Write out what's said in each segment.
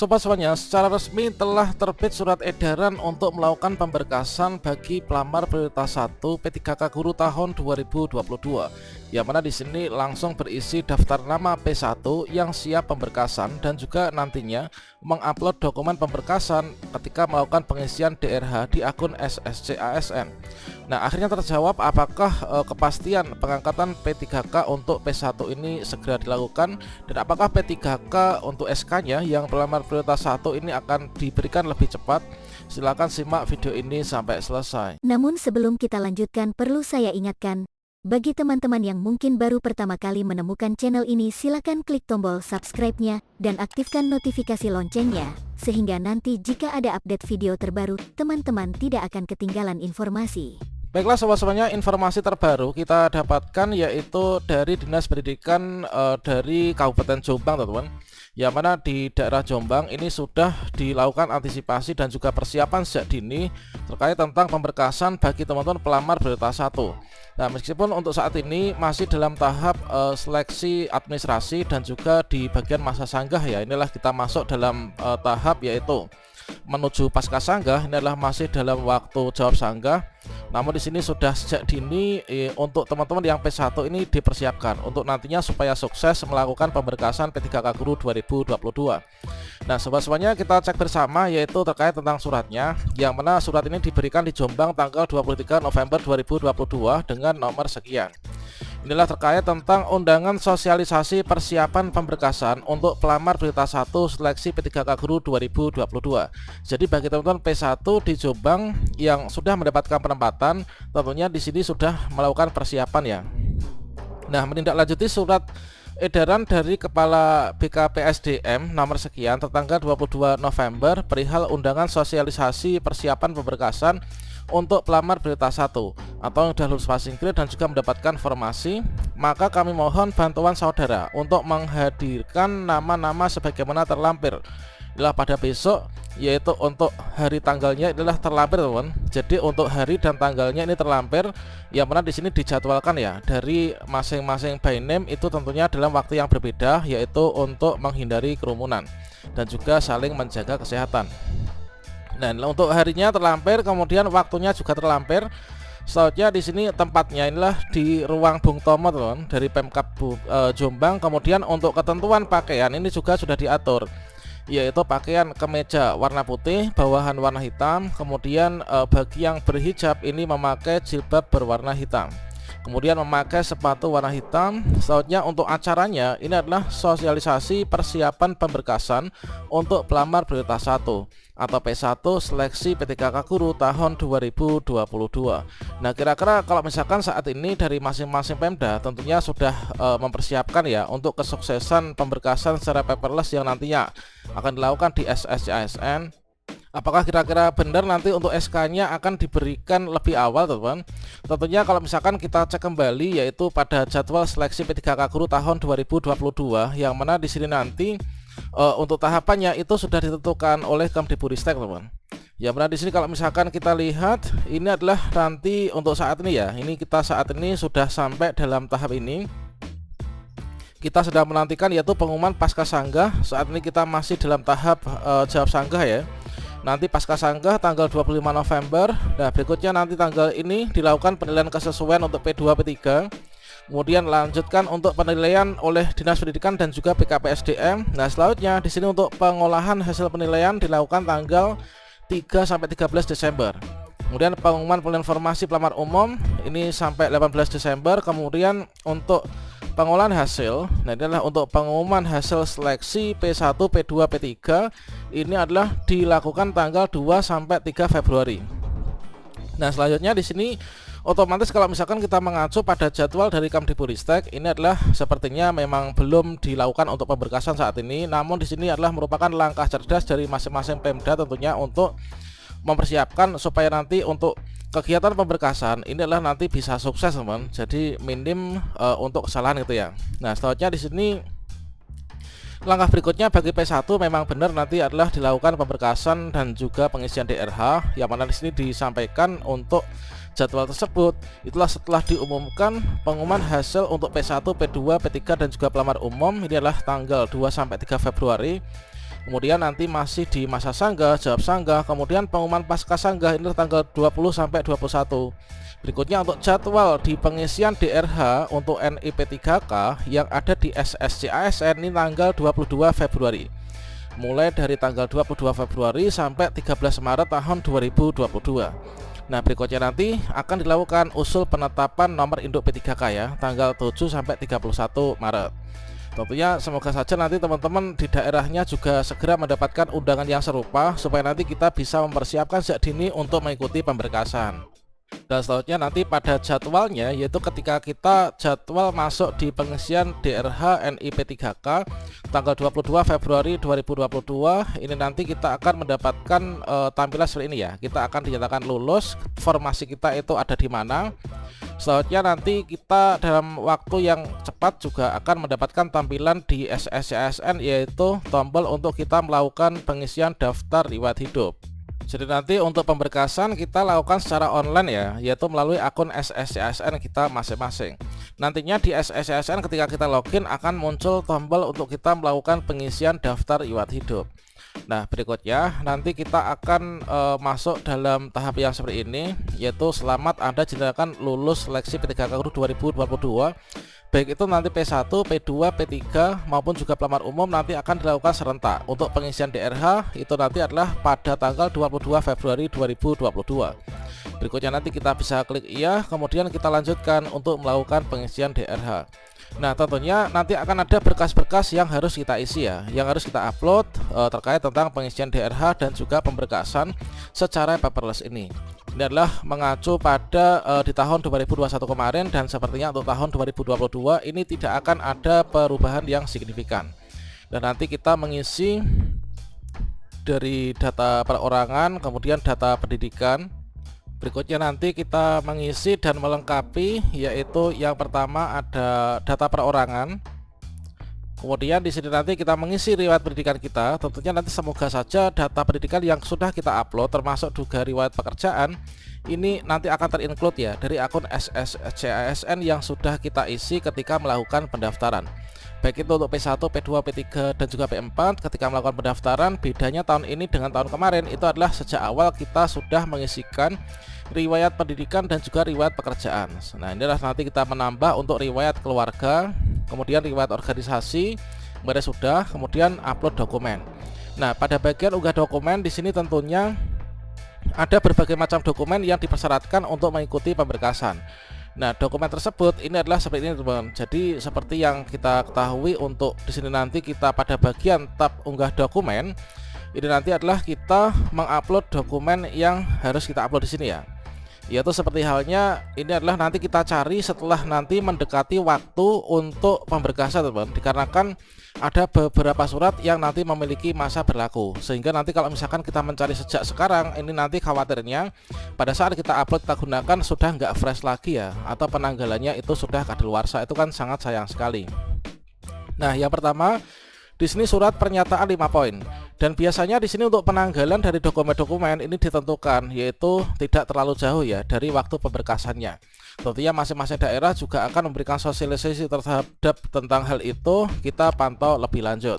Sobat semuanya, secara resmi telah terbit surat edaran untuk melakukan pemberkasan bagi pelamar prioritas 1 P3K Guru tahun 2022. Yang mana di sini langsung berisi daftar nama P1 yang siap pemberkasan dan juga nantinya mengupload dokumen pemberkasan ketika melakukan pengisian DRH di akun SSC ASN. Nah, akhirnya terjawab apakah kepastian pengangkatan P3K untuk P1 ini segera dilakukan dan apakah P3K untuk SK-nya yang pelamar prioritas 1 ini akan diberikan lebih cepat. Silakan simak video ini sampai selesai. Namun sebelum kita lanjutkan, perlu saya ingatkan, bagi teman-teman yang mungkin baru pertama kali menemukan channel ini, silakan klik tombol subscribe-nya dan aktifkan notifikasi loncengnya, sehingga nanti jika ada update video terbaru, teman-teman tidak akan ketinggalan informasi. Baiklah sobat semuanya, informasi terbaru kita dapatkan yaitu dari Dinas Pendidikan dari Kabupaten Jombang, teman-teman. Yang mana di daerah Jombang ini sudah dilakukan antisipasi dan juga persiapan sejak dini terkait tentang pemberkasan bagi teman-teman pelamar prioritas 1. Nah, meskipun untuk saat ini masih dalam tahap seleksi administrasi dan juga di bagian masa sanggah ya, inilah kita masuk dalam tahap yaitu menuju pasca sanggah. Ini adalah masih dalam waktu jawab sanggah. Namun di sini sudah sejak dini untuk teman-teman yang P1 ini dipersiapkan untuk nantinya supaya sukses melakukan pemberkasan P3K Guru 2022. Nah, sobat semuanya, kita cek bersama yaitu terkait tentang suratnya, yang mana surat ini diberikan di Jombang tanggal 23 November 2022 dengan nomor sekian. Inilah terkait tentang undangan sosialisasi persiapan pemberkasan untuk pelamar prioritas 1 seleksi P3K Guru 2022. Jadi bagi teman-teman P1 di Jombang yang sudah mendapatkan penempatan, tentunya di sini sudah melakukan persiapan ya. Nah, menindaklanjuti surat edaran dari Kepala BKPSDM nomor sekian tertanggal 22 November perihal undangan sosialisasi persiapan pemberkasan untuk pelamar prioritas 1 atau yang sudah lulus passing grade dan juga mendapatkan formasi, maka kami mohon bantuan saudara untuk menghadirkan nama-nama sebagaimana terlampir. Inilah pada besok, yaitu untuk hari tanggalnya inilah terlampir, teman. Jadi untuk hari dan tanggalnya ini terlampir, yang mana di sini dijadwalkan ya dari masing-masing by name itu tentunya dalam waktu yang berbeda, yaitu untuk menghindari kerumunan dan juga saling menjaga kesehatan. Nah, untuk harinya terlampir, kemudian waktunya juga terlampir. Selanjutnya di sini tempatnya inilah di ruang Bung Tomo, teman, dari Pemkab Jombang. Kemudian untuk ketentuan pakaian ini juga sudah diatur, yaitu pakaian kemeja warna putih, bawahan warna hitam. Kemudian bagi yang berhijab ini memakai jilbab berwarna hitam. Kemudian memakai sepatu warna hitam. Selanjutnya untuk acaranya ini adalah sosialisasi persiapan pemberkasan untuk pelamar prioritas 1 atau P1 seleksi P3K Guru tahun 2022. Nah, kira-kira kalau misalkan saat ini dari masing-masing Pemda tentunya sudah mempersiapkan ya untuk kesuksesan pemberkasan secara paperless yang nantinya akan dilakukan di SSC ASN. Apakah kira-kira benar nanti untuk SK-nya akan diberikan lebih awal, teman-teman? Tentunya kalau misalkan kita cek kembali yaitu pada jadwal seleksi P3K Guru tahun 2022, yang mana di sini nanti untuk tahapannya itu sudah ditentukan oleh Kemdikbudristek, teman-teman. Ya, benar di sini kalau misalkan kita lihat ini adalah nanti untuk saat ini ya. Ini kita saat ini sudah sampai dalam tahap ini. Kita sedang menantikan yaitu pengumuman pasca sanggah. Saat ini kita masih dalam tahap jawab sanggah ya. Nanti pasca sanggah tanggal 25 November. Nah, berikutnya nanti tanggal ini dilakukan penilaian kesesuaian untuk P2 P3. Kemudian lanjutkan untuk penilaian oleh Dinas Pendidikan dan juga BKPSDM. Nah, selanjutnya di sini untuk pengolahan hasil penilaian dilakukan tanggal 3 sampai 13 Desember. Kemudian pengumuman informasi pelamar umum ini sampai 18 Desember. Kemudian untuk pengolahan hasil, nah ini adalah untuk pengumuman hasil seleksi P1, P2, P3 ini adalah dilakukan tanggal 2 sampai 3 Februari. Nah, selanjutnya di sini otomatis kalau misalkan kita mengacu pada jadwal dari Kemdikbudristek, ini adalah sepertinya memang belum dilakukan untuk pemberkasan saat ini. Namun di sini adalah merupakan langkah cerdas dari masing-masing Pemda tentunya untuk mempersiapkan supaya nanti untuk kegiatan pemberkasan ini adalah nanti bisa sukses, teman. Jadi minim untuk kesalahan gitu ya. Nah, selanjutnya di sini langkah berikutnya bagi P1 memang benar nanti adalah dilakukan pemberkasan dan juga pengisian DRH, yang mana di sini disampaikan untuk jadwal tersebut itulah setelah diumumkan pengumuman hasil untuk P1, P2, P3 dan juga pelamar umum. Ini adalah tanggal 2 sampai 3 Februari. Kemudian nanti masih di masa sanggah, jawab sanggah, kemudian pengumuman pasca sanggah ini tanggal 20 sampai 21. Berikutnya untuk jadwal di pengisian DRH untuk NIP3K yang ada di SSC-ASN ini tanggal 22 Februari. Mulai dari tanggal 22 Februari sampai 13 Maret tahun 2022. Nah, berikutnya nanti akan dilakukan usul penetapan nomor induk P3K ya, tanggal 7 sampai 31 Maret. Tentunya semoga saja nanti teman-teman di daerahnya juga segera mendapatkan undangan yang serupa supaya nanti kita bisa mempersiapkan sejak dini untuk mengikuti pemberkasan. Dan selanjutnya nanti pada jadwalnya, yaitu ketika kita jadwal masuk di pengisian DRH NIP3K tanggal 22 Februari 2022, ini nanti kita akan mendapatkan tampilan seperti ini ya. Kita akan dinyatakan lulus, formasi kita itu ada di mana. Selanjutnya nanti kita dalam waktu yang cepat juga akan mendapatkan tampilan di SSC-ASN, yaitu tombol untuk kita melakukan pengisian daftar riwayat hidup. Jadi nanti untuk pemberkasan kita lakukan secara online ya, yaitu melalui akun SSC-ASN kita masing-masing. Nantinya di SSC-ASN ketika kita login akan muncul tombol untuk kita melakukan pengisian daftar riwayat hidup. Nah, berikutnya nanti kita akan masuk dalam tahap yang seperti ini, yaitu selamat Anda dinyatakan lulus seleksi P3K Guru 2022. Baik itu nanti P1, P2, P3 maupun juga pelamar umum nanti akan dilakukan serentak. Untuk pengisian DRH itu nanti adalah pada tanggal 22 Februari 2022. Berikutnya nanti kita bisa klik iya, kemudian kita lanjutkan untuk melakukan pengisian DRH. Nah, tentunya nanti akan ada berkas-berkas yang harus kita isi ya, yang harus kita upload terkait tentang pengisian DRH dan juga pemberkasan secara paperless ini. Ini adalah mengacu pada di tahun 2021 kemarin, dan sepertinya untuk tahun 2022 ini tidak akan ada perubahan yang signifikan. Dan nanti kita mengisi dari data perorangan, kemudian data pendidikan. Berikutnya nanti kita mengisi dan melengkapi, yaitu yang pertama ada data perorangan. Kemudian di sini nanti kita mengisi riwayat pendidikan kita. Tentunya nanti semoga saja data pendidikan yang sudah kita upload termasuk juga riwayat pekerjaan ini nanti akan terinclude ya dari akun SSC-ASN yang sudah kita isi ketika melakukan pendaftaran. Baik itu untuk P1, P2, P3 dan juga P4 ketika melakukan pendaftaran. Bedanya tahun ini dengan tahun kemarin itu adalah sejak awal kita sudah mengisikan riwayat pendidikan dan juga riwayat pekerjaan. Nah, inilah nanti kita menambah untuk riwayat keluarga, kemudian riwayat organisasi, kemudian sudah, kemudian upload dokumen. Nah, pada bagian unggah dokumen di sini tentunya ada berbagai macam dokumen yang dipersyaratkan untuk mengikuti pemberkasan. Nah, dokumen tersebut ini adalah seperti ini teman-teman. Jadi seperti yang kita ketahui untuk di sini nanti kita pada bagian tab unggah dokumen ini nanti adalah kita mengupload dokumen yang harus kita upload di sini ya. Yaitu seperti halnya ini adalah nanti kita cari setelah nanti mendekati waktu untuk pemberkasan teman-teman, dikarenakan ada beberapa surat yang nanti memiliki masa berlaku, sehingga nanti kalau misalkan kita mencari sejak sekarang ini nanti khawatirnya pada saat kita upload kita gunakan sudah nggak fresh lagi ya, atau penanggalannya itu sudah kadaluarsa, itu kan sangat sayang sekali. Nah, yang pertama di sini surat pernyataan 5 poin. Dan biasanya di sini untuk penanggalan dari dokumen-dokumen ini ditentukan, yaitu tidak terlalu jauh ya dari waktu pemberkasannya. Tentunya masing-masing daerah juga akan memberikan sosialisasi terhadap tentang hal itu, kita pantau lebih lanjut.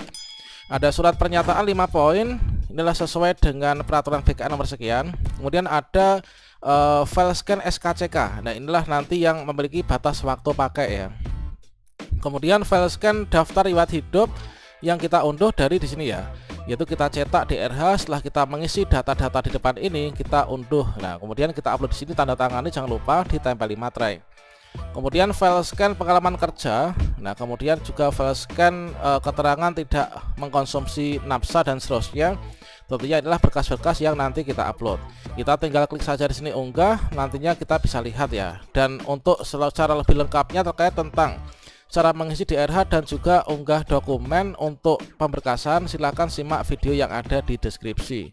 Ada surat pernyataan 5 poin, inilah sesuai dengan peraturan BKN nomor sekian. Kemudian ada file scan SKCK. Nah, inilah nanti yang memiliki batas waktu pakai ya. Kemudian file scan daftar riwayat hidup yang kita unduh dari di sini ya, yaitu kita cetak DRH. Setelah kita mengisi data-data di depan ini kita unduh. Nah, kemudian kita upload di sini, tanda tangani, jangan lupa ditempeli materai. Kemudian file scan pengalaman kerja. Nah, kemudian juga file scan keterangan tidak mengkonsumsi nafsa dan seterusnya. Tentunya adalah berkas-berkas yang nanti kita upload. Kita tinggal klik saja di sini unggah, nantinya kita bisa lihat ya. Dan untuk secara lebih lengkapnya terkait tentang cara mengisi DRH dan juga unggah dokumen untuk pemberkasan, silahkan simak video yang ada di deskripsi.